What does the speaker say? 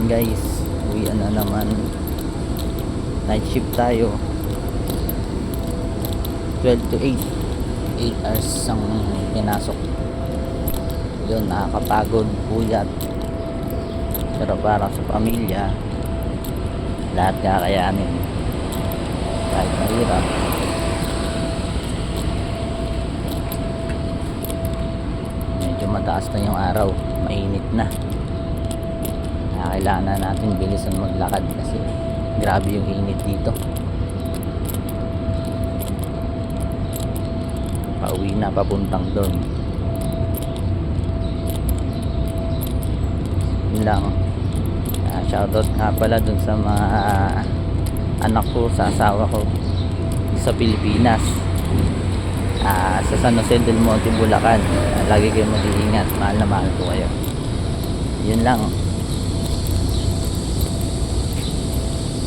guys, uwi na naman. Night shift tayo, 12 to 8 8 hours ang pinasok. Yun, nakakapagod, puyat, pero para sa pamilya lahat kakayanin kahit mahirap. Medyo mataas na yung araw, mainit na. Kailangan na natin bilisan maglakad kasi grabe yung init dito. Pauwi na, papuntang doon. Yun lang. Shoutout nga pala dun sa mga anak ko, sa asawa ko sa Pilipinas, sa San Jose del Monte, Bulacan. Lagi kayo mag-iingat, mahal na mahal ko kayo. Yun lang.